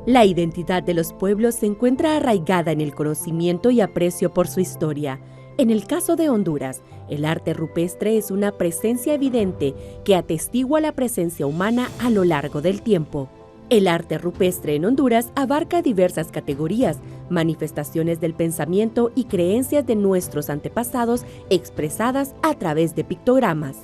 La identidad de los pueblos se encuentra arraigada en el conocimiento y aprecio por su historia. En el caso de Honduras, el arte rupestre es una presencia evidente que atestigua la presencia humana a lo largo del tiempo. El arte rupestre en Honduras abarca diversas categorías, manifestaciones del pensamiento y creencias de nuestros antepasados expresadas a través de pictogramas.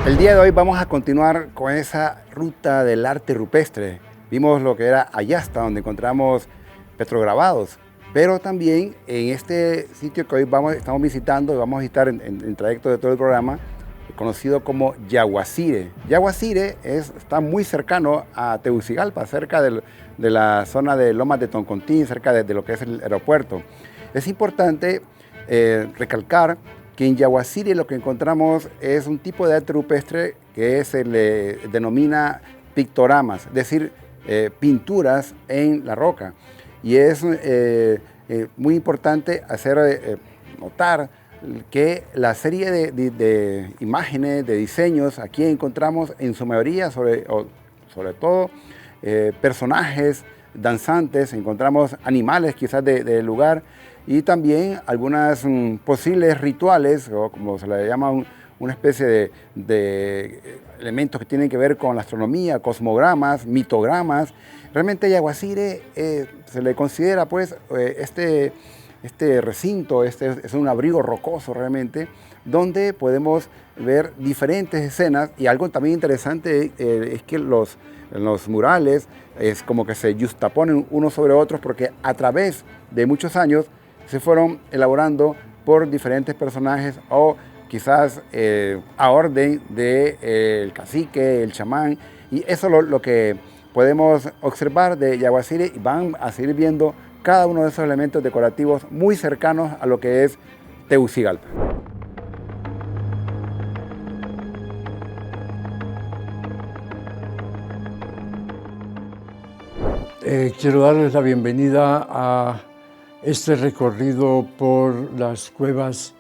El día de hoy vamos a continuar con esa ruta del arte rupestre. Vimos lo que era Ayasta, donde encontramos petrograbados, pero también en este sitio que hoy estamos visitando y vamos a visitar en el trayecto de todo el programa, conocido como Yaguacire. Yaguacire está muy cercano a Tegucigalpa, cerca de la zona de Lomas de Toncontín, cerca de lo que es el aeropuerto. Es importante recalcar que en Yaguacire lo que encontramos es un tipo de arte rupestre que se le denomina pictogramas, es decir, pinturas en la roca. Y es muy importante hacer notar que la serie de imágenes, de diseños, aquí encontramos en su mayoría, sobre todo, personajes danzantes, encontramos animales quizás del lugar, y también algunas posibles rituales, o como se le llama, una especie de elementos que tienen que ver con la astronomía, cosmogramas, mitogramas. Realmente Yaguacire se le considera pues este recinto, es un abrigo rocoso realmente, donde podemos ver diferentes escenas, y algo también interesante es que los murales es como que se justaponen unos sobre otros, porque a través de muchos años se fueron elaborando por diferentes personajes, o quizás a orden del cacique, el chamán, y eso es lo que podemos observar de Yaguacire, y van a seguir viendo cada uno de esos elementos decorativos muy cercanos a lo que es Tegucigalpa. Quiero darles la bienvenida a este recorrido por las cuevas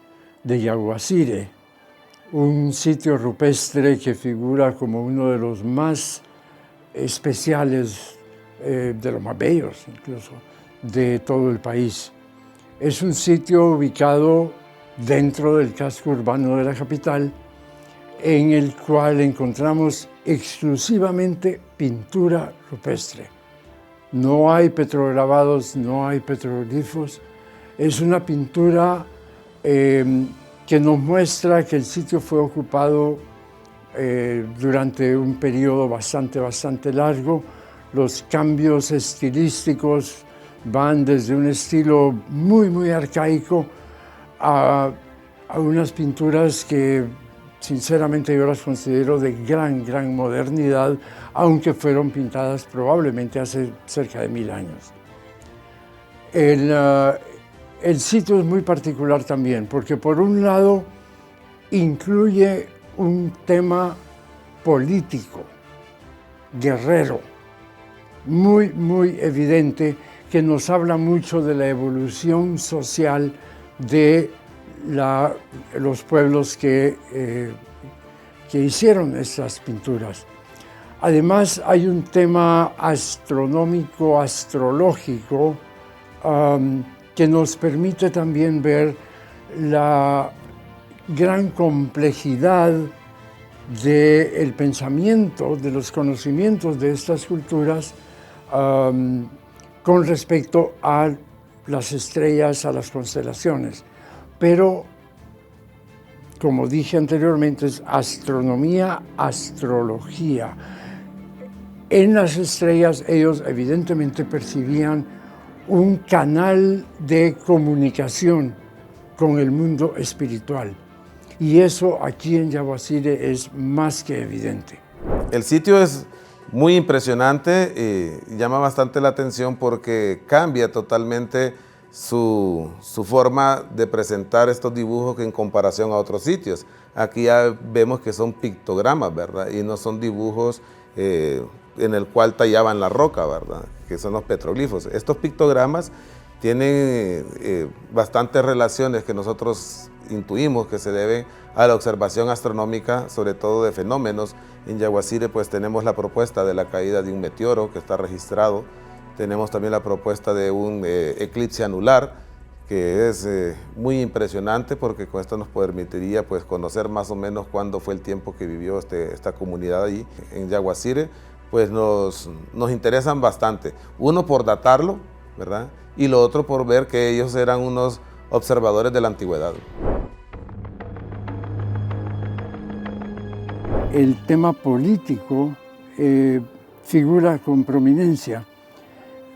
de Yaguacire, un sitio rupestre que figura como uno de los más especiales, de los más bellos incluso, de todo el país. Es un sitio ubicado dentro del casco urbano de la capital, en el cual encontramos exclusivamente pintura rupestre. No hay petrograbados, no hay petroglifos. Es una pintura que nos muestra que el sitio fue ocupado durante un periodo bastante largo. Los cambios estilísticos van desde un estilo muy arcaico a unas pinturas que sinceramente yo las considero de gran modernidad, aunque fueron pintadas probablemente hace cerca de 1000 años. El sitio es muy particular también, porque por un lado incluye un tema político, guerrero, muy evidente, que nos habla mucho de la evolución social de los pueblos que hicieron estas pinturas. Además, hay un tema astronómico, astrológico, que nos permite también ver la gran complejidad del pensamiento, de los conocimientos de estas culturas con respecto a las estrellas, a las constelaciones. Pero, como dije anteriormente, es astronomía, astrología. En las estrellas ellos evidentemente percibían un canal de comunicación con el mundo espiritual. Y eso aquí en Yaguacire es más que evidente. El sitio es muy impresionante y llama bastante la atención porque cambia totalmente su forma de presentar estos dibujos en comparación a otros sitios. Aquí ya vemos que son pictogramas, ¿verdad? Y no son dibujos en el cual tallaban la roca, ¿verdad? Que son los petroglifos. Estos pictogramas tienen bastantes relaciones que nosotros intuimos que se deben a la observación astronómica, sobre todo de fenómenos. En Yaguacire pues tenemos la propuesta de la caída de un meteoro que está registrado. Tenemos también la propuesta de un eclipse anular, que es muy impresionante porque con esto nos permitiría pues conocer más o menos cuándo fue el tiempo que vivió esta comunidad ahí en Yaguacire. Pues nos interesan bastante. Uno por datarlo, ¿verdad? Y lo otro por ver que ellos eran unos observadores de la antigüedad. El tema político figura con prominencia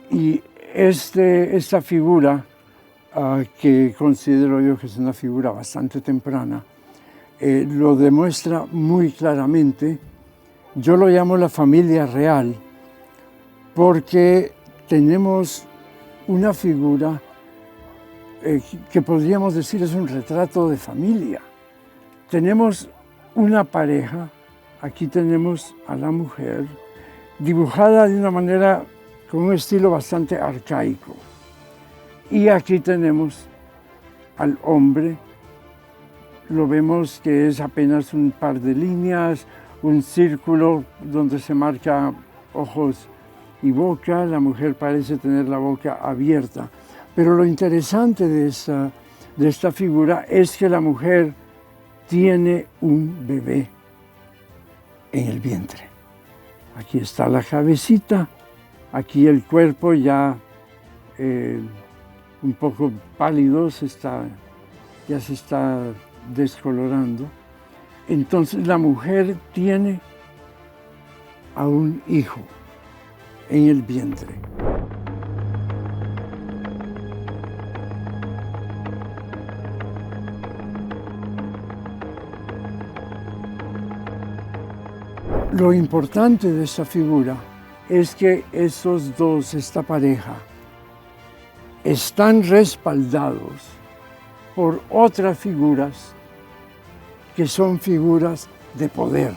y esta figura, que considero yo que es una figura bastante temprana, lo demuestra muy claramente. Yo lo llamo la familia real porque tenemos una figura que podríamos decir es un retrato de familia. Tenemos una pareja, aquí tenemos a la mujer, dibujada de una manera con un estilo bastante arcaico. Y aquí tenemos al hombre, lo vemos que es apenas un par de líneas, un círculo donde se marca ojos y boca, la mujer parece tener la boca abierta. Pero lo interesante de esta figura es que la mujer tiene un bebé en el vientre. Aquí está la cabecita, aquí el cuerpo ya un poco pálido, ya se está descolorando. Entonces la mujer tiene a un hijo en el vientre. Lo importante de esta figura es que esos dos, esta pareja, están respaldados por otras figuras que son figuras de poder.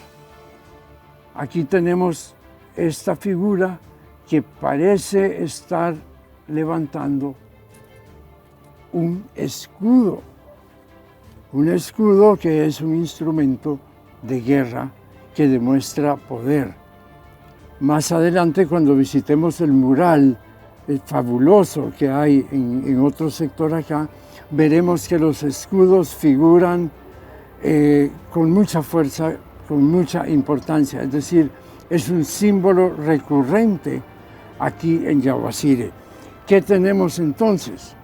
Aquí tenemos esta figura que parece estar levantando un escudo que es un instrumento de guerra que demuestra poder. Más adelante, cuando visitemos el mural fabuloso que hay en otro sector acá, veremos que los escudos figuran con mucha fuerza, con mucha importancia, es decir, es un símbolo recurrente aquí en Yaguacire. ¿Qué tenemos entonces?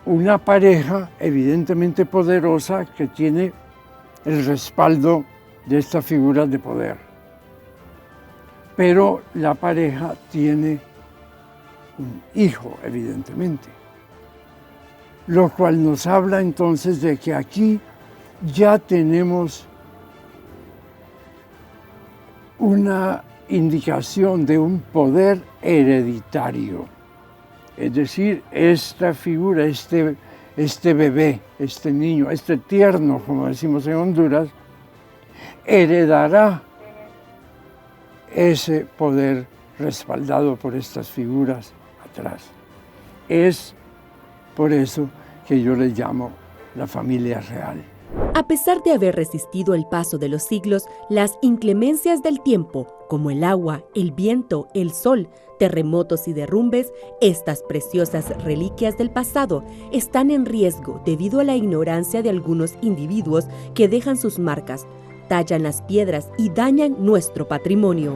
Una pareja evidentemente poderosa que tiene el respaldo de esta figura de poder. Pero la pareja tiene un hijo, evidentemente. Lo cual nos habla entonces de que aquí ya tenemos una indicación de un poder hereditario. Es decir, esta figura, este bebé, este niño, este tierno, como decimos en Honduras, heredará ese poder respaldado por estas figuras atrás. Es por eso que yo le llamo la familia real. A pesar de haber resistido el paso de los siglos, las inclemencias del tiempo, como el agua, el viento, el sol, terremotos y derrumbes, estas preciosas reliquias del pasado están en riesgo debido a la ignorancia de algunos individuos que dejan sus marcas, tallan las piedras y dañan nuestro patrimonio.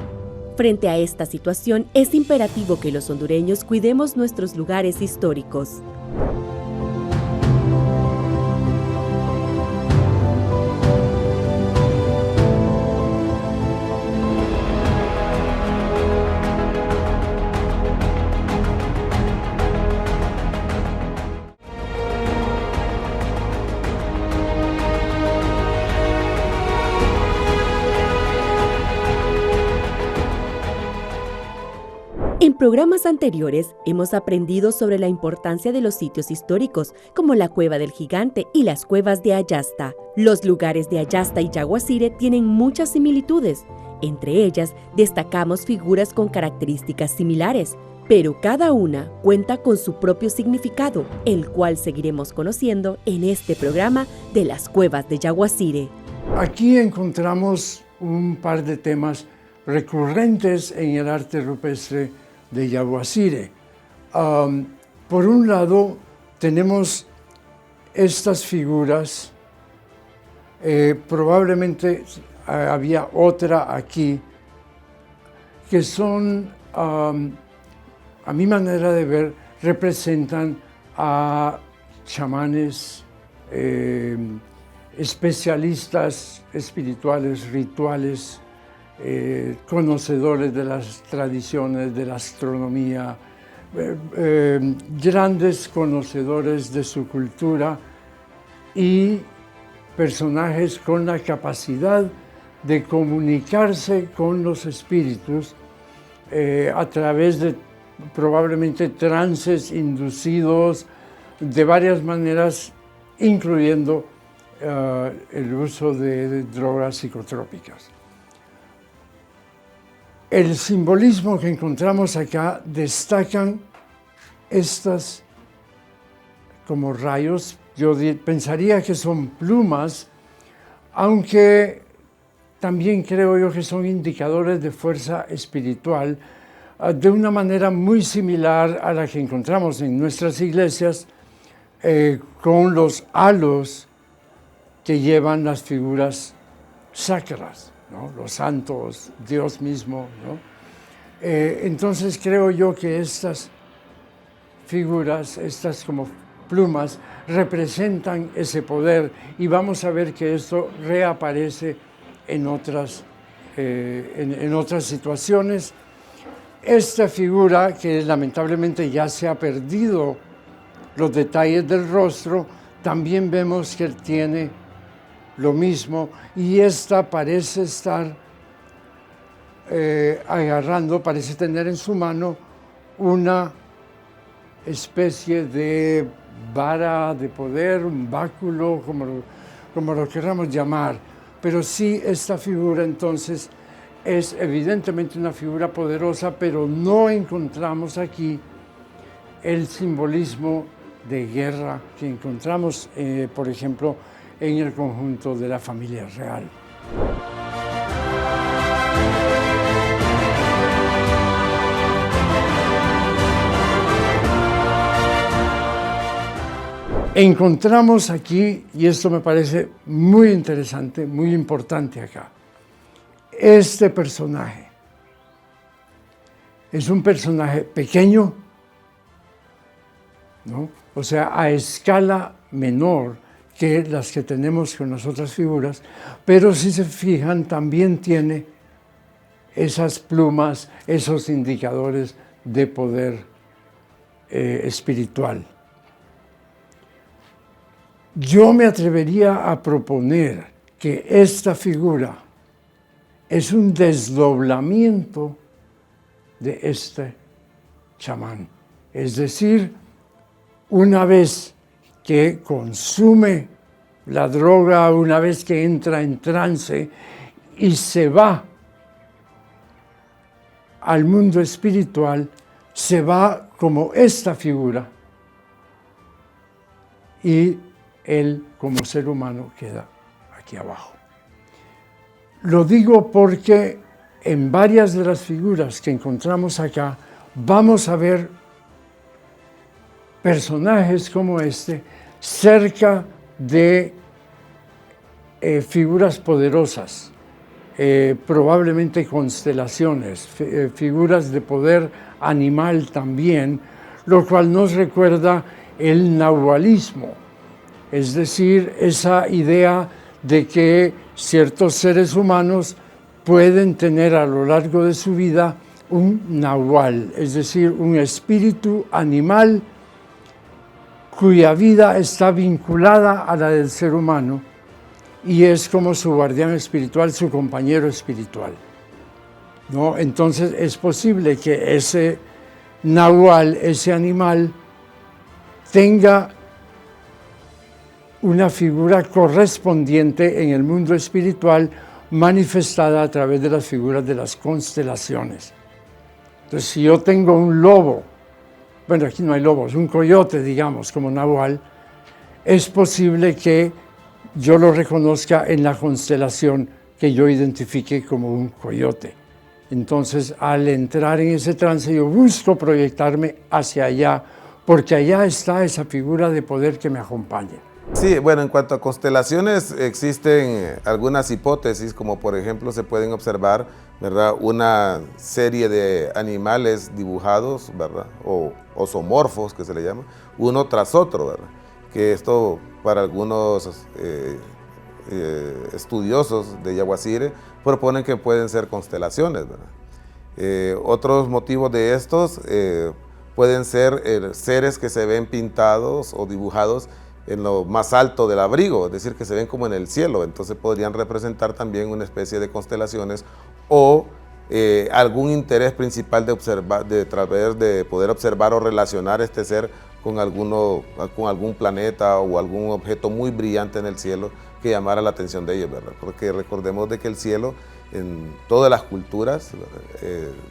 Frente a esta situación, es imperativo que los hondureños cuidemos nuestros lugares históricos. programas anteriores hemos aprendido sobre la importancia de los sitios históricos, como la Cueva del Gigante y las cuevas de Ayasta. Los lugares de Ayasta y Yaguacire tienen muchas similitudes. Entre ellas, destacamos figuras con características similares, pero cada una cuenta con su propio significado, el cual seguiremos conociendo en este programa de las cuevas de Yaguacire. Aquí encontramos un par de temas recurrentes en el arte rupestre de Yaguacire. Por un lado, tenemos estas figuras, probablemente había otra aquí, que son, a mi manera de ver, representan a chamanes, especialistas espirituales, rituales, conocedores de las tradiciones, de la astronomía, grandes conocedores de su cultura y personajes con la capacidad de comunicarse con los espíritus a través de probablemente trances inducidos de varias maneras, incluyendo el uso de drogas psicotrópicas. El simbolismo que encontramos acá destacan estas como rayos. Yo pensaría que son plumas, aunque también creo yo que son indicadores de fuerza espiritual, de una manera muy similar a la que encontramos en nuestras iglesias con los halos que llevan las figuras sacras, ¿no? Los santos, Dios mismo, ¿no? Entonces creo yo que estas figuras, estas como plumas, representan ese poder y vamos a ver que esto reaparece en otras situaciones. Esta figura, que lamentablemente ya se ha perdido los detalles del rostro, también vemos que tiene lo mismo y esta parece estar parece tener en su mano una especie de vara de poder, un báculo, como lo queramos llamar. Pero sí, esta figura entonces es evidentemente una figura poderosa, pero no encontramos aquí el simbolismo de guerra que encontramos, por ejemplo, en el conjunto de la familia real. Encontramos aquí, y esto me parece muy interesante, muy importante acá, este personaje. Es un personaje pequeño, ¿no? O sea, a escala menor que las que tenemos con las otras figuras, pero si se fijan también tiene esas plumas, esos indicadores de poder espiritual. Yo me atrevería a proponer que esta figura es un desdoblamiento de este chamán. Es decir, una vez que consume la droga, una vez que entra en trance y se va al mundo espiritual, se va como esta figura y él como ser humano queda aquí abajo. Lo digo porque en varias de las figuras que encontramos acá vamos a ver personajes como este cerca de figuras poderosas, probablemente constelaciones, figuras de poder animal también, lo cual nos recuerda el nahualismo, es decir, esa idea de que ciertos seres humanos pueden tener a lo largo de su vida un nahual, es decir, un espíritu animal cuya vida está vinculada a la del ser humano y es como su guardián espiritual, su compañero espiritual, ¿no? Entonces es posible que ese nahual, ese animal, tenga una figura correspondiente en el mundo espiritual manifestada a través de las figuras de las constelaciones. Entonces, si yo tengo un lobo, bueno, aquí no hay lobos, un coyote, digamos, como nahual, es posible que yo lo reconozca en la constelación que yo identifique como un coyote. Entonces, al entrar en ese trance, yo busco proyectarme hacia allá, porque allá está esa figura de poder que me acompaña. Sí, bueno, en cuanto a constelaciones, existen algunas hipótesis, como por ejemplo se pueden observar, ¿verdad?, una serie de animales dibujados, ¿verdad?, o zoomorfos, que se le llama, uno tras otro, ¿verdad?, que esto para algunos estudiosos de Yaguacire proponen que pueden ser constelaciones, ¿verdad? Otros motivos de estos pueden ser seres que se ven pintados o dibujados en lo más alto del abrigo, es decir, que se ven como en el cielo, entonces podrían representar también una especie de constelaciones o algún interés principal de observar, de poder observar o relacionar este ser con algún planeta o algún objeto muy brillante en el cielo que llamara la atención de ellos, ¿verdad? Porque recordemos de que el cielo en todas las culturas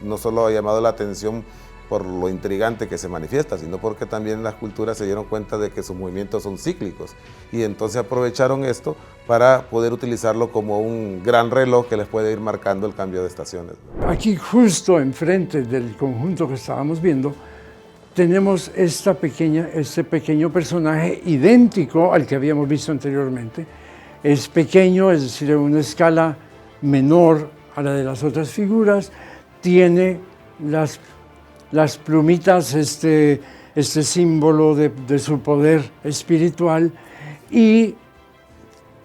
no solo ha llamado la atención por lo intrigante que se manifiesta, sino porque también las culturas se dieron cuenta de que sus movimientos son cíclicos y entonces aprovecharon esto para poder utilizarlo como un gran reloj que les puede ir marcando el cambio de estaciones. Aquí justo enfrente del conjunto que estábamos viendo, tenemos este pequeño personaje idéntico al que habíamos visto anteriormente. Es pequeño, es decir, en una escala menor a la de las otras figuras, tiene las plumitas, este símbolo de su poder espiritual, y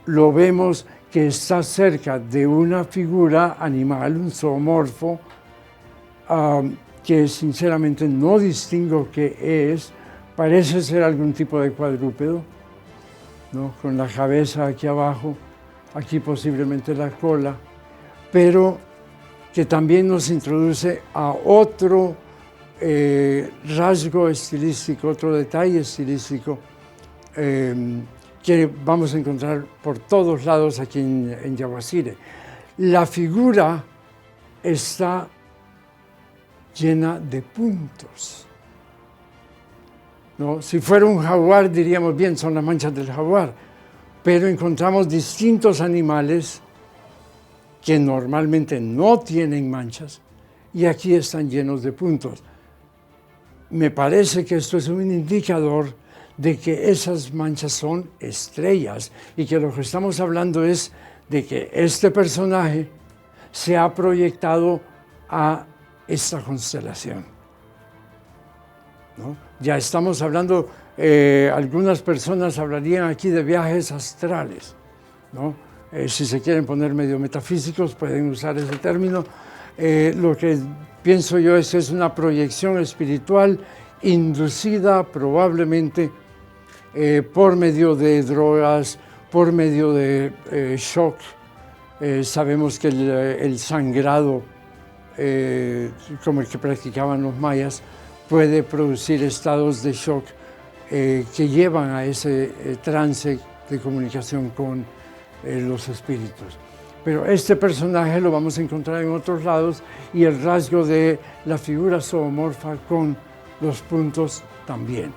lo vemos que está cerca de una figura animal, un zoomorfo, que sinceramente no distingo qué es, parece ser algún tipo de cuadrúpedo, ¿no?, con la cabeza aquí abajo, aquí posiblemente la cola, pero que también nos introduce a otro rasgo estilístico, otro detalle estilístico que vamos a encontrar por todos lados aquí en Yaguacire. La figura está llena de puntos, ¿no? Si fuera un jaguar diríamos, bien, son las manchas del jaguar, pero encontramos distintos animales que normalmente no tienen manchas y aquí están llenos de puntos. Me parece que esto es un indicador de que esas manchas son estrellas y que lo que estamos hablando es de que este personaje se ha proyectado a esta constelación, ¿no? Ya estamos hablando, algunas personas hablarían aquí de viajes astrales, ¿no? Si se quieren poner medio metafísicos pueden usar ese término. Lo que pienso yo es que es una proyección espiritual inducida probablemente por medio de drogas, por medio de shock. Sabemos que el sangrado, como el que practicaban los mayas, puede producir estados de shock que llevan a ese trance de comunicación con los espíritus. Pero este personaje lo vamos a encontrar en otros lados y el rasgo de la figura zoomorfa con los puntos también.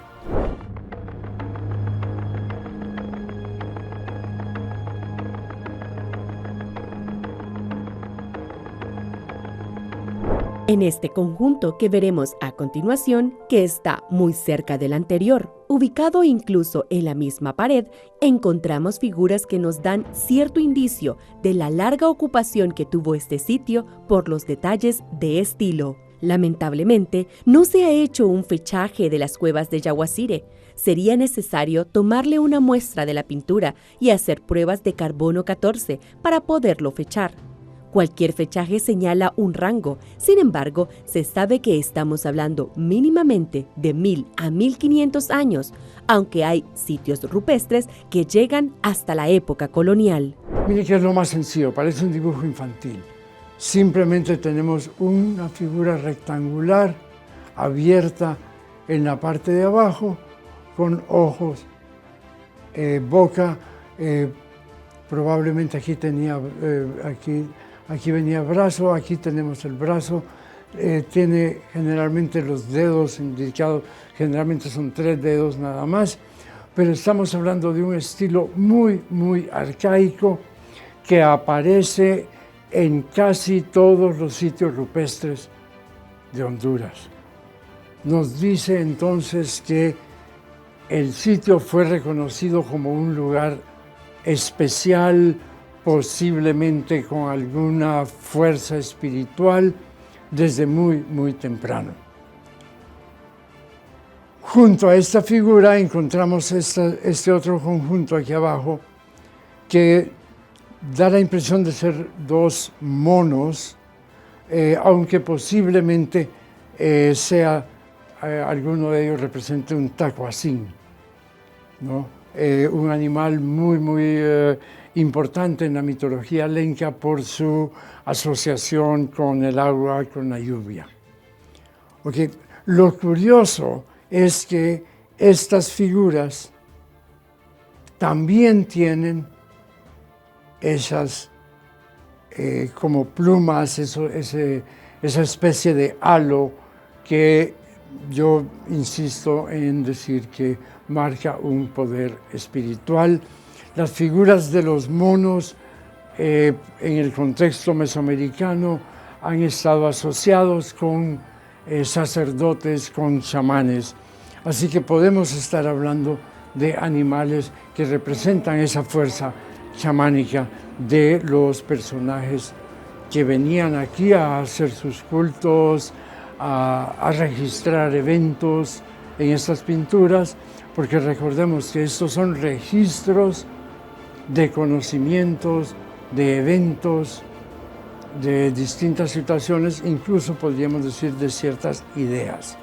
En este conjunto que veremos a continuación, que está muy cerca del anterior, ubicado incluso en la misma pared, encontramos figuras que nos dan cierto indicio de la larga ocupación que tuvo este sitio por los detalles de estilo. Lamentablemente, no se ha hecho un fechaje de las cuevas de Yaguacire. Sería necesario tomarle una muestra de la pintura y hacer pruebas de carbono 14 para poderlo fechar. Cualquier fechaje señala un rango, sin embargo, se sabe que estamos hablando mínimamente de 1000 a 1500 años, aunque hay sitios rupestres que llegan hasta la época colonial. Mire que es lo más sencillo, parece un dibujo infantil. Simplemente tenemos una figura rectangular abierta en la parte de abajo, con ojos, boca, probablemente aquí tenía, aquí venía brazo, aquí tenemos el brazo, tiene generalmente los dedos indicados, generalmente son 3 dedos nada más, pero estamos hablando de un estilo muy, muy arcaico que aparece en casi todos los sitios rupestres de Honduras. Nos dice entonces que el sitio fue reconocido como un lugar especial, posiblemente con alguna fuerza espiritual, desde muy, muy temprano. Junto a esta figura encontramos este otro conjunto aquí abajo que da la impresión de ser 2 monos, aunque posiblemente alguno de ellos represente un tacuacín, ¿no? Un animal muy, muy importante en la mitología lenca por su asociación con el agua, con la lluvia. Okay. Lo curioso es que estas figuras también tienen esas como plumas, esa especie de halo que yo insisto en decir que marca un poder espiritual. Las figuras de los monos en el contexto mesoamericano han estado asociados con sacerdotes, con chamanes. Así que podemos estar hablando de animales que representan esa fuerza chamánica de los personajes que venían aquí a hacer sus cultos, a registrar eventos en estas pinturas, porque recordemos que estos son registros de conocimientos, de eventos, de distintas situaciones, incluso podríamos decir de ciertas ideas.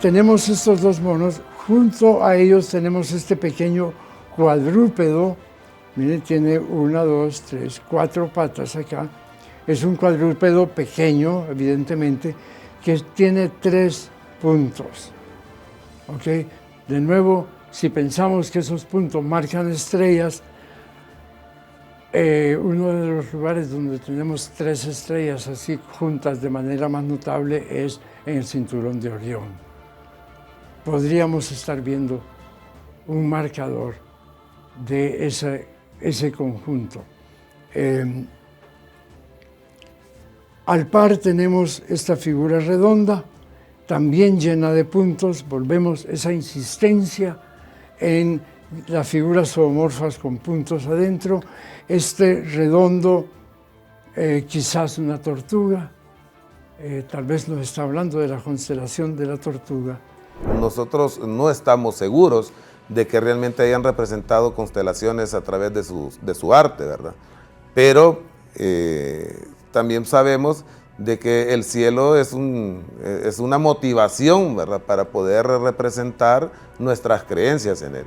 Tenemos estos 2 monos, junto a ellos tenemos este pequeño cuadrúpedo, miren, tiene 1, 2, 3, 4 patas acá. Es un cuadrúpedo pequeño, evidentemente, que tiene 3 puntos. ¿Okay? De nuevo, si pensamos que esos puntos marcan estrellas, uno de los lugares donde tenemos 3 estrellas así juntas de manera más notable es en el cinturón de Orión. Podríamos estar viendo un marcador de ese conjunto. Al par tenemos esta figura redonda, también llena de puntos. Volvemos esa insistencia en las figuras zoomorfas con puntos adentro. Este redondo, quizás una tortuga, tal vez nos está hablando de la constelación de la tortuga. Nosotros no estamos seguros de que realmente hayan representado constelaciones a través de su arte, ¿verdad? Pero también sabemos de que el cielo es una motivación, ¿verdad?, para poder representar nuestras creencias en él.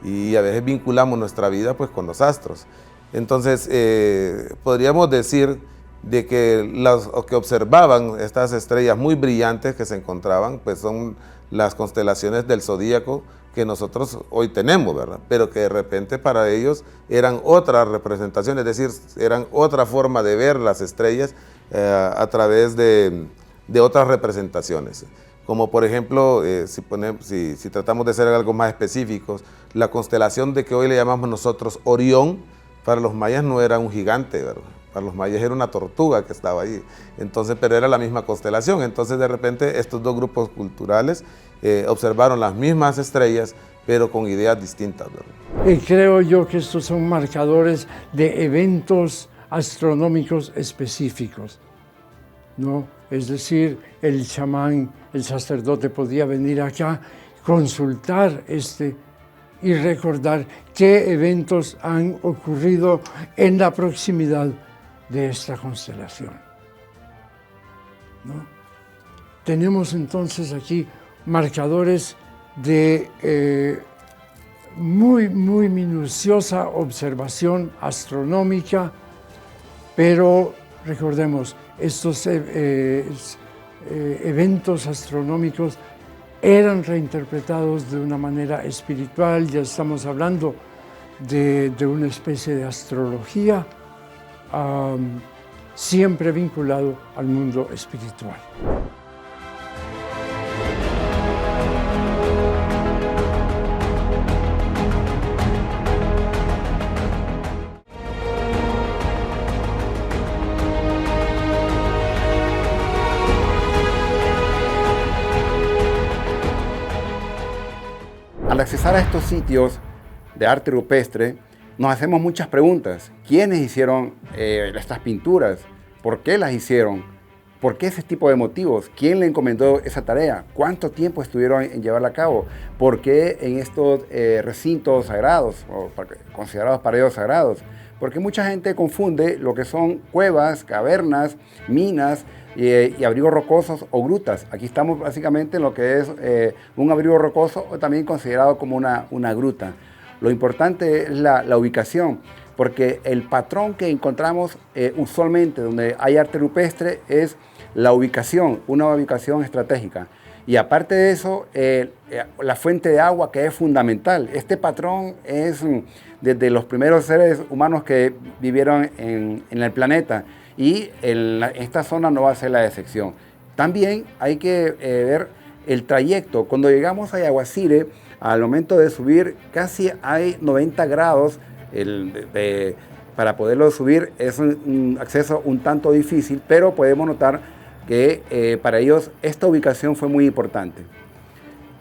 Y a veces vinculamos nuestra vida pues con los astros. Entonces, podríamos decir de que los que observaban estas estrellas muy brillantes que se encontraban, pues son las constelaciones del zodíaco que nosotros hoy tenemos, ¿verdad? Pero que de repente para ellos eran otras representaciones, es decir, eran otra forma de ver las estrellas a través de otras representaciones. Como por ejemplo, si tratamos de ser algo más específicos, la constelación de que hoy le llamamos nosotros Orión, para los mayas no era un gigante, ¿verdad? Para los mayas era una tortuga que estaba ahí, entonces, pero era la misma constelación. Entonces de repente estos 2 grupos culturales observaron las mismas estrellas, pero con ideas distintas, ¿verdad? Y creo yo que estos son marcadores de eventos astronómicos específicos, ¿no? Es decir, el chamán, el sacerdote podía venir acá, consultar y recordar qué eventos han ocurrido en la proximidad de esta constelación, ¿no? tenemos entonces aquí marcadores de muy minuciosa observación astronómica, pero recordemos, estos eventos astronómicos eran reinterpretados de una manera espiritual. Ya estamos hablando de una especie de astrología siempre vinculado al mundo espiritual. Al accesar a estos sitios de arte rupestre, nos hacemos muchas preguntas. ¿Quiénes hicieron estas pinturas? ¿Por qué las hicieron? ¿Por qué ese tipo de motivos? ¿Quién le encomendó esa tarea? ¿Cuánto tiempo estuvieron en llevarla a cabo? ¿Por qué en estos recintos sagrados, o considerados paraísos sagrados? Porque mucha gente confunde lo que son cuevas, cavernas, minas y abrigos rocosos o grutas. Aquí estamos básicamente en lo que es un abrigo rocoso o también considerado como una gruta. Lo importante es la ubicación, porque el patrón que encontramos usualmente donde hay arte rupestre es la ubicación, una ubicación estratégica. Y aparte de eso, la fuente de agua, que es fundamental. Este patrón es desde los primeros seres humanos que vivieron en el planeta, y esta zona no va a ser la excepción. También hay que ver el trayecto. Cuando llegamos a Yaguacire, al momento de subir, casi hay 90 grados para poderlo subir. Es un acceso un tanto difícil, pero podemos notar que para ellos esta ubicación fue muy importante.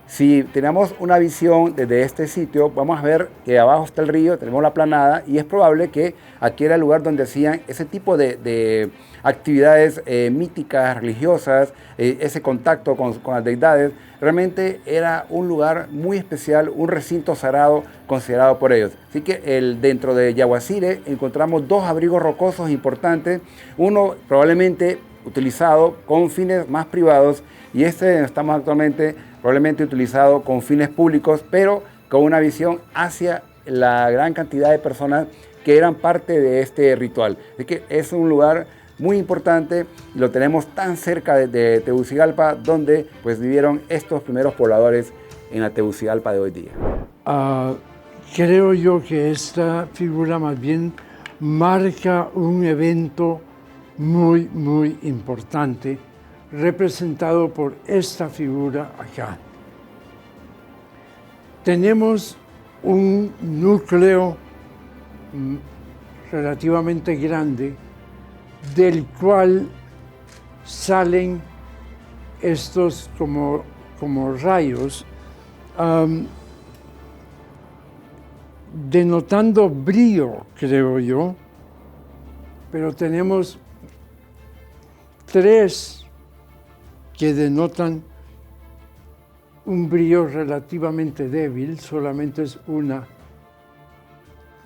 Si tenemos una visión desde este sitio, vamos a ver que abajo está el río, tenemos la planada, y es probable que aquí era el lugar donde hacían ese tipo de actividades míticas, religiosas, ese contacto con las deidades. Realmente era un lugar muy especial, un recinto sagrado considerado por ellos. Así que dentro de Yaguacire encontramos dos abrigos rocosos importantes, uno probablemente utilizado con fines más privados, y este estamos actualmente probablemente utilizado con fines públicos, pero con una visión hacia la gran cantidad de personas que eran parte de este ritual. Así que es un lugar muy importante, lo tenemos tan cerca de Tegucigalpa, donde pues vivieron estos primeros pobladores en la Tegucigalpa de hoy día. Creo yo que esta figura más bien marca un evento muy importante, representado por esta figura acá. Tenemos un núcleo relativamente grande, del cual salen estos como rayos, denotando brillo, creo yo, pero tenemos tres que denotan un brillo relativamente débil, solamente es una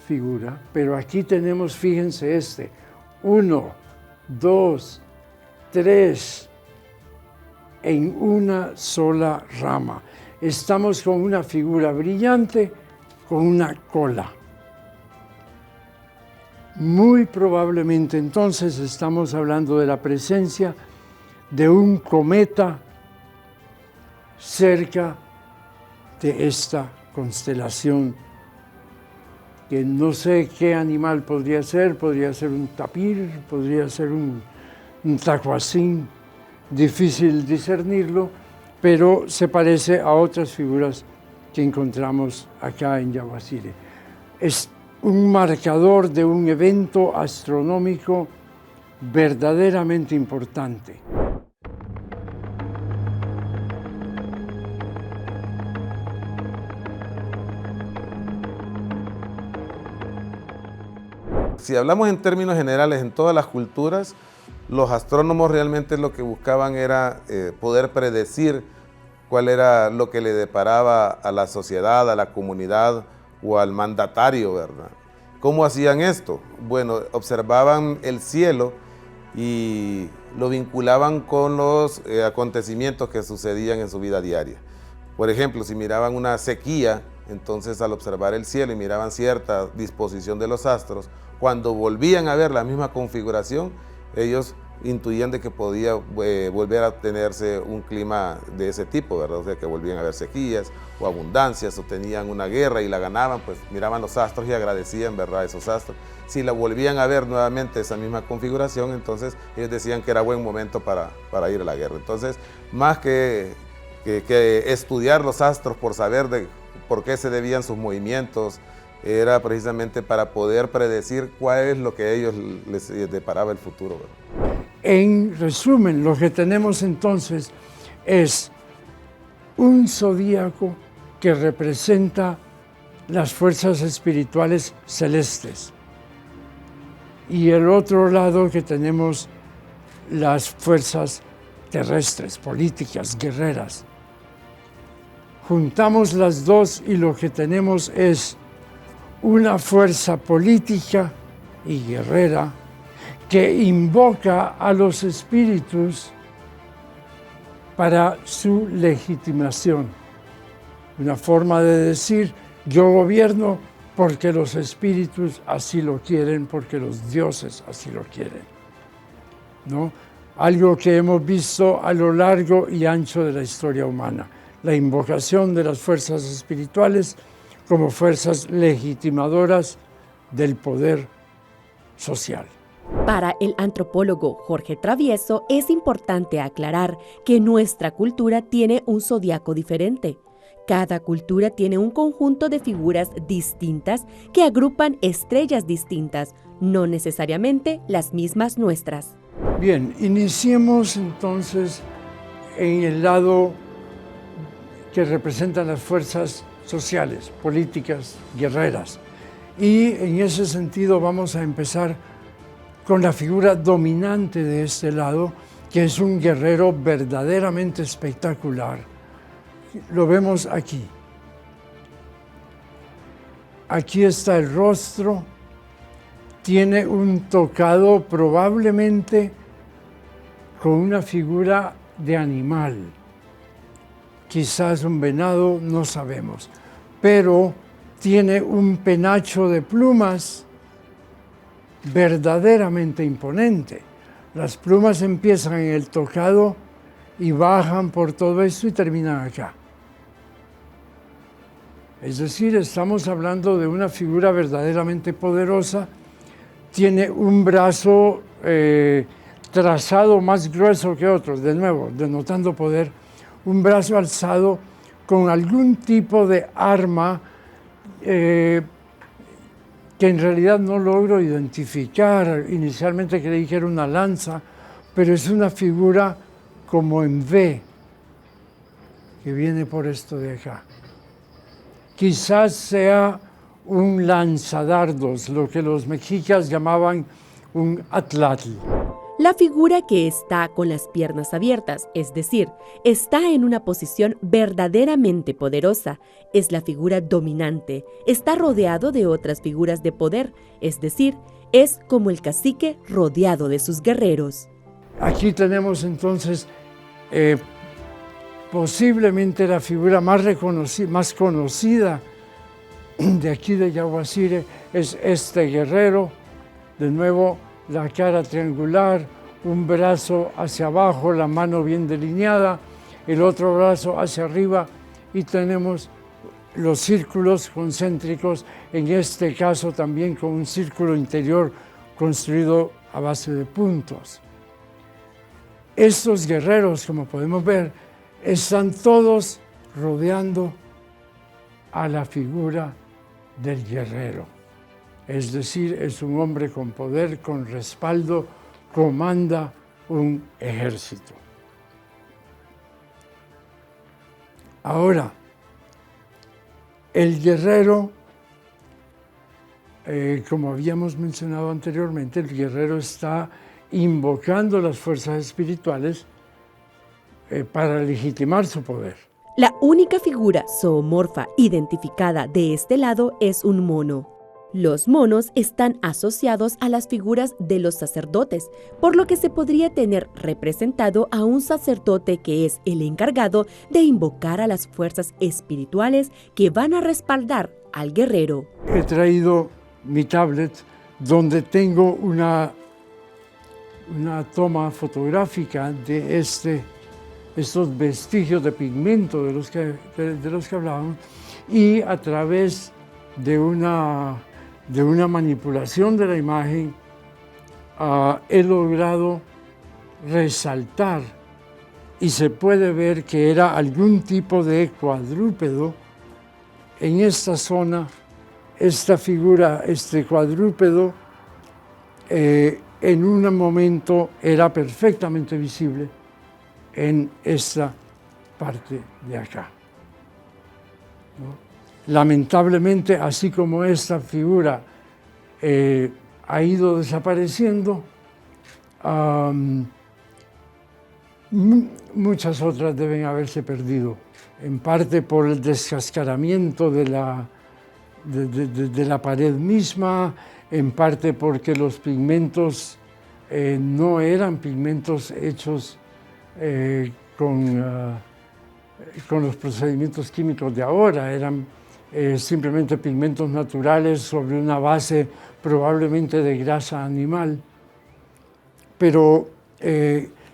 figura, pero aquí tenemos, fíjense 1, 2, 3, en una sola rama. Estamos con una figura brillante con una cola. Muy probablemente entonces estamos hablando de la presencia de un cometa cerca de esta constelación, que no sé qué animal podría ser un tapir, podría ser un tacuacín, difícil discernirlo, pero se parece a otras figuras que encontramos acá en Yaguacire. Es un marcador de un evento astronómico verdaderamente importante. Si hablamos en términos generales, en todas las culturas, los astrónomos realmente lo que buscaban era poder predecir cuál era lo que le deparaba a la sociedad, a la comunidad o al mandatario, ¿verdad? ¿Cómo hacían esto? Bueno, observaban el cielo y lo vinculaban con los acontecimientos que sucedían en su vida diaria. Por ejemplo, si miraban una sequía, entonces al observar el cielo y miraban cierta disposición de los astros, cuando volvían a ver la misma configuración, ellos intuían de que podía volver a tenerse un clima de ese tipo, ¿verdad? O sea, que volvían a haber sequías o abundancias, o tenían una guerra y la ganaban, pues miraban los astros y agradecían, ¿verdad?, esos astros. Si la volvían a ver nuevamente esa misma configuración, entonces ellos decían que era buen momento para ir a la guerra. Entonces, más que estudiar los astros por saber por qué se debían sus movimientos, era precisamente para poder predecir cuál es lo que a ellos les deparaba el futuro, ¿verdad? En resumen, lo que tenemos entonces es un zodíaco que representa las fuerzas espirituales celestes, y el otro lado que tenemos las fuerzas terrestres, políticas, guerreras. Juntamos las dos y lo que tenemos es una fuerza política y guerrera que invoca a los espíritus para su legitimación. Una forma de decir, yo gobierno porque los espíritus así lo quieren, porque los dioses así lo quieren, ¿no? Algo que hemos visto a lo largo y ancho de la historia humana, la invocación de las fuerzas espirituales como fuerzas legitimadoras del poder social. Para el antropólogo Jorge Travieso es importante aclarar que nuestra cultura tiene un zodiaco diferente. Cada cultura tiene un conjunto de figuras distintas que agrupan estrellas distintas, no necesariamente las mismas nuestras. Bien, iniciemos entonces en el lado que representan las fuerzas sociales, políticas, guerreras. Y en ese sentido vamos a empezar con la figura dominante de este lado, que es un guerrero verdaderamente espectacular. Lo vemos aquí. Aquí está el rostro, tiene un tocado probablemente con una figura de animal, quizás un venado, no sabemos, pero tiene un penacho de plumas verdaderamente imponente. Las plumas empiezan en el tocado y bajan por todo esto y terminan acá. Es decir, estamos hablando de una figura verdaderamente poderosa. Tiene un brazo trazado más grueso que otros, de nuevo, denotando poder, un brazo alzado con algún tipo de arma que en realidad no logro identificar. Inicialmente creí que era una lanza, pero es una figura como en V, que viene por esto de acá. Quizás sea un lanzadardos, lo que los mexicas llamaban un atlatl. La figura que está con las piernas abiertas, es decir, está en una posición verdaderamente poderosa, es la figura dominante, está rodeado de otras figuras de poder, es decir, es como el cacique rodeado de sus guerreros. Aquí tenemos entonces posiblemente la figura más conocida de aquí de Yaguacire, es este guerrero, de nuevo la cara triangular, un brazo hacia abajo, la mano bien delineada, el otro brazo hacia arriba, y tenemos los círculos concéntricos, en este caso también con un círculo interior construido a base de puntos. Estos guerreros, como podemos ver, están todos rodeando a la figura del guerrero. Es decir, es un hombre con poder, con respaldo, comanda un ejército. Ahora, el guerrero, como habíamos mencionado anteriormente, el guerrero está invocando las fuerzas espirituales para legitimar su poder. La única figura zoomorfa identificada de este lado es un mono. Los monos están asociados a las figuras de los sacerdotes, por lo que se podría tener representado a un sacerdote que es el encargado de invocar a las fuerzas espirituales que van a respaldar al guerrero. He traído mi tablet donde tengo una toma fotográfica de estos vestigios de pigmento de los que hablábamos, y a través de una manipulación de la imagen he logrado resaltar, y se puede ver que era algún tipo de cuadrúpedo en esta zona. Esta figura, este cuadrúpedo, en un momento era perfectamente visible en esta parte de acá, ¿no? Lamentablemente, así como esta figura ha ido desapareciendo, muchas otras deben haberse perdido, en parte por el descascaramiento de la pared misma, en parte porque los pigmentos no eran pigmentos hechos con los procedimientos químicos de ahora, eran simplemente pigmentos naturales sobre una base probablemente de grasa animal. Pero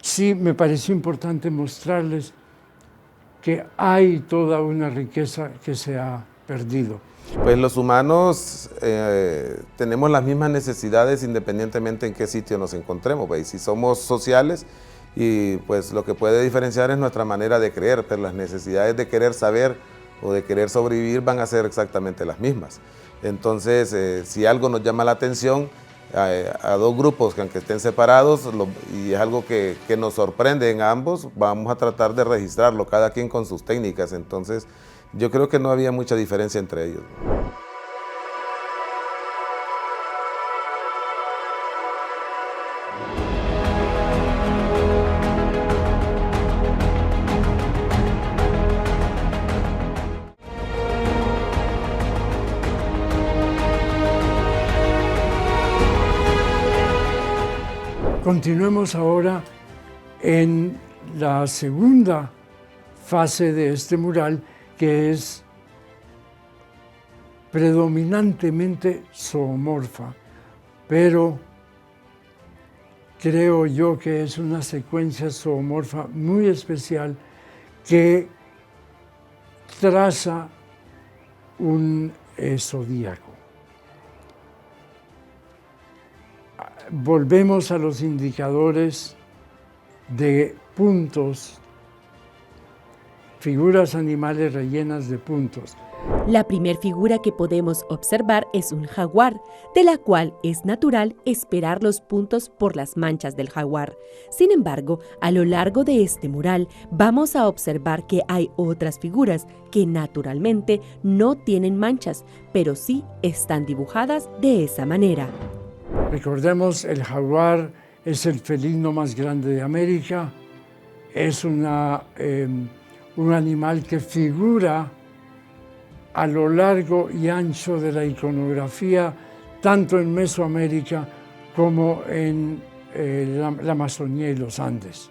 sí me pareció importante mostrarles que hay toda una riqueza que se ha perdido. Pues los humanos tenemos las mismas necesidades independientemente en qué sitio nos encontremos, ¿ve? Y si somos sociales, y pues lo que puede diferenciar es nuestra manera de creer, pero las necesidades de querer saber o de querer sobrevivir van a ser exactamente las mismas. Entonces, si algo nos llama la atención a dos grupos que aunque estén separados, y es algo que nos sorprende en ambos, vamos a tratar de registrarlo, cada quien con sus técnicas. Entonces, yo creo que no había mucha diferencia entre ellos. Continuemos ahora en la segunda fase de este mural, que es predominantemente zoomorfa, pero creo yo que es una secuencia zoomorfa muy especial que traza un zodíaco. Volvemos a los indicadores de puntos, figuras animales rellenas de puntos. La primer figura que podemos observar es un jaguar, de la cual es natural esperar los puntos por las manchas del jaguar. Sin embargo, a lo largo de este mural vamos a observar que hay otras figuras que naturalmente no tienen manchas, pero sí están dibujadas de esa manera. Recordemos, el jaguar es el felino más grande de América, es un animal que figura a lo largo y ancho de la iconografía, tanto en Mesoamérica como en la Amazonía y los Andes.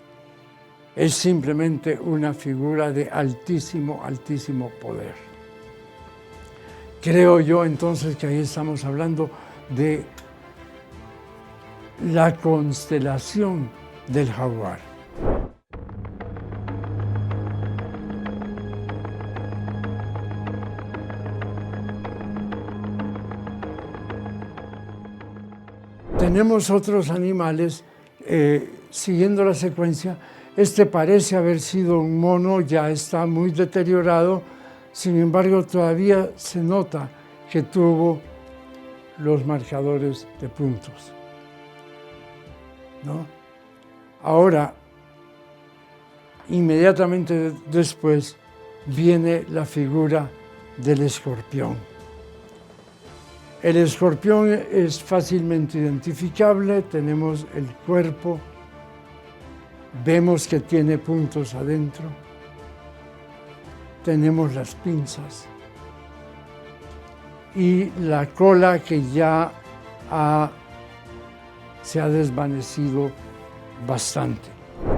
Es simplemente una figura de altísimo, altísimo poder. Creo yo entonces que ahí estamos hablando de la constelación del jaguar. Tenemos otros animales, siguiendo la secuencia. Este parece haber sido un mono, ya está muy deteriorado, sin embargo todavía se nota que tuvo los marcadores de puntos, ¿no? Ahora, inmediatamente después, viene la figura del escorpión. El escorpión es fácilmente identificable, tenemos el cuerpo, vemos que tiene puntos adentro, tenemos las pinzas, y la cola que ya se ha desvanecido bastante.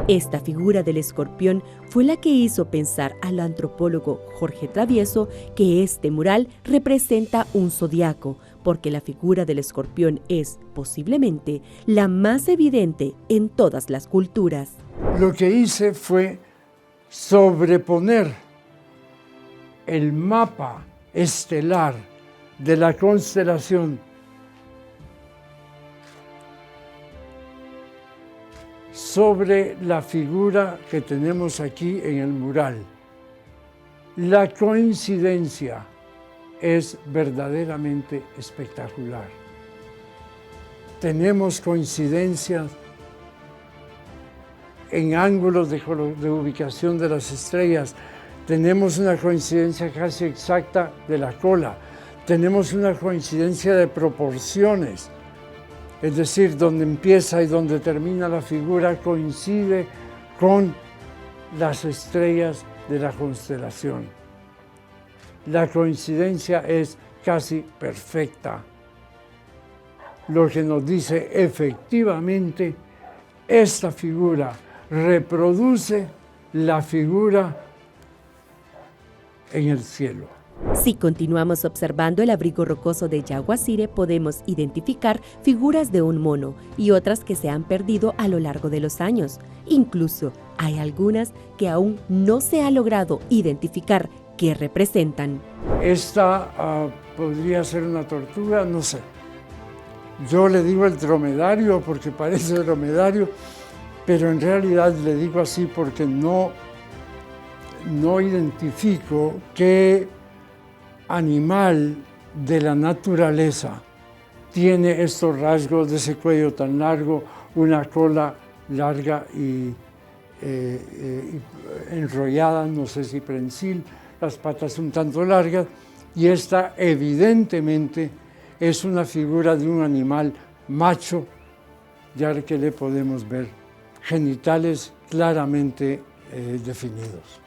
Esta figura del escorpión fue la que hizo pensar al antropólogo Jorge Travieso que este mural representa un zodiaco, porque la figura del escorpión es, posiblemente, la más evidente en todas las culturas. Lo que hice fue sobreponer el mapa estelar de la constelación sobre la figura que tenemos aquí en el mural. La coincidencia es verdaderamente espectacular. Tenemos coincidencias en ángulos de ubicación de las estrellas, tenemos una coincidencia casi exacta de la cola, tenemos una coincidencia de proporciones, es decir, donde empieza y donde termina la figura coincide con las estrellas de la constelación. La coincidencia es casi perfecta, lo que nos dice efectivamente esta figura reproduce la figura en el cielo. Si continuamos observando el abrigo rocoso de Yaguacire, podemos identificar figuras de un mono y otras que se han perdido a lo largo de los años. Incluso hay algunas que aún no se ha logrado identificar qué representan. Esta podría ser una tortuga, no sé. Yo le digo el dromedario porque parece dromedario, pero en realidad le digo así porque no identifico qué animal de la naturaleza tiene estos rasgos de ese cuello tan largo, una cola larga y enrollada, no sé si prensil, las patas un tanto largas, y esta evidentemente es una figura de un animal macho, ya que le podemos ver genitales claramente definidos.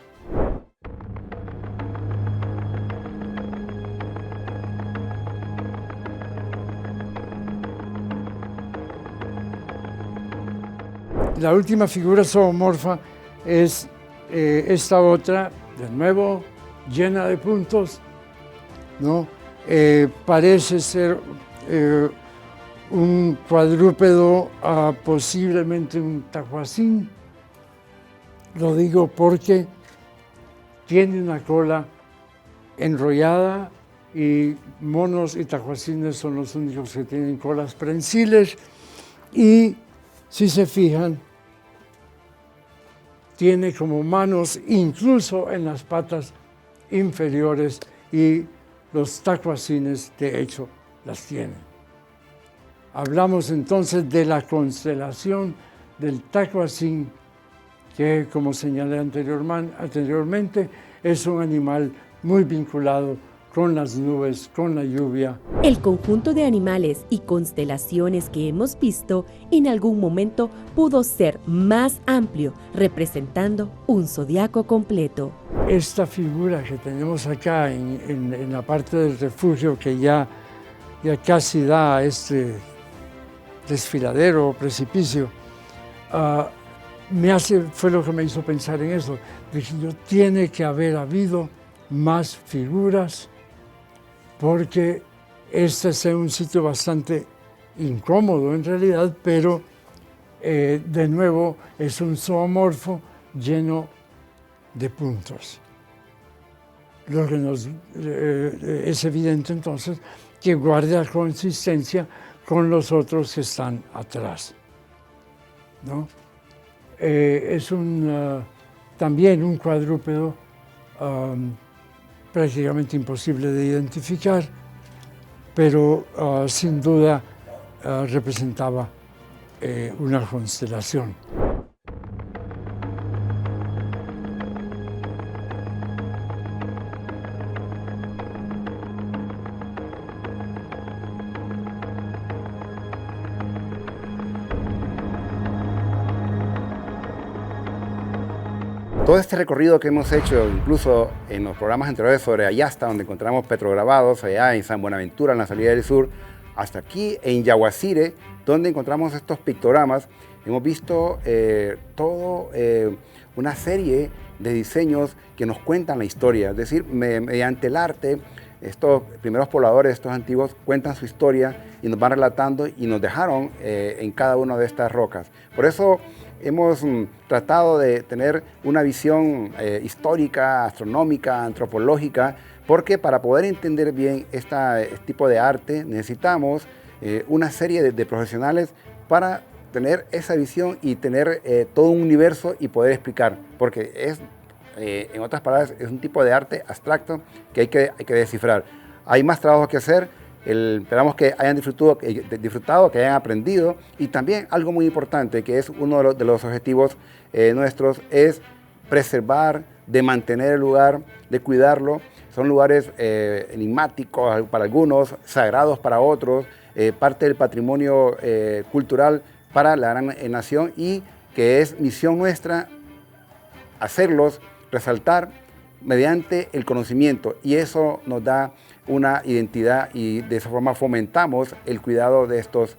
La última figura zoomorfa es esta otra, de nuevo, llena de puntos, ¿no? Parece ser un cuadrúpedo, posiblemente un tacuacín. Lo digo porque tiene una cola enrollada y monos y tacuacines son los únicos que tienen colas prensiles. Y si se fijan, tiene como manos incluso en las patas inferiores y los tacuacines de hecho las tienen. Hablamos entonces de la constelación del tacuacín, que como señalé anteriormente, es un animal muy vinculado con las nubes, con la lluvia. El conjunto de animales y constelaciones que hemos visto en algún momento pudo ser más amplio, representando un zodiaco completo. Esta figura que tenemos acá en la parte del refugio, que ya casi da a este desfiladero o precipicio, fue lo que me hizo pensar en eso. Dije yo, tiene que haber habido más figuras, porque este es un sitio bastante incómodo en realidad, pero de nuevo es un zoomorfo lleno de puntos. Lo que es evidente entonces que guarda consistencia con los otros que están atrás, ¿no? Es también un cuadrúpedo prácticamente imposible de identificar, pero sin duda representaba una constelación. Todo este recorrido que hemos hecho, incluso en los programas anteriores sobre Ayasta, donde encontramos petrograbados, allá en San Buenaventura, en la salida del sur, hasta aquí en Yaguacire, donde encontramos estos pictogramas, hemos visto una serie de diseños que nos cuentan la historia. Es decir, mediante el arte, estos primeros pobladores, estos antiguos, cuentan su historia y nos van relatando y nos dejaron en cada una de estas rocas. Por eso hemos tratado de tener una visión histórica, astronómica, antropológica, porque para poder entender bien este tipo de arte necesitamos una serie de profesionales para tener esa visión y tener todo un universo y poder explicar, porque es, en otras palabras, es un tipo de arte abstracto que hay que descifrar. Hay más trabajo que hacer, esperamos que hayan disfrutado, que hayan aprendido, y también algo muy importante, que es uno de los objetivos nuestros, es preservar, de mantener el lugar, de cuidarlo. Son lugares enigmáticos para algunos, sagrados para otros, parte del patrimonio cultural para la gran nación, y que es misión nuestra hacerlos resaltar mediante el conocimiento, y eso nos da una identidad y de esa forma fomentamos el cuidado de estos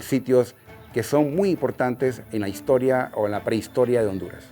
sitios que son muy importantes en la historia o en la prehistoria de Honduras.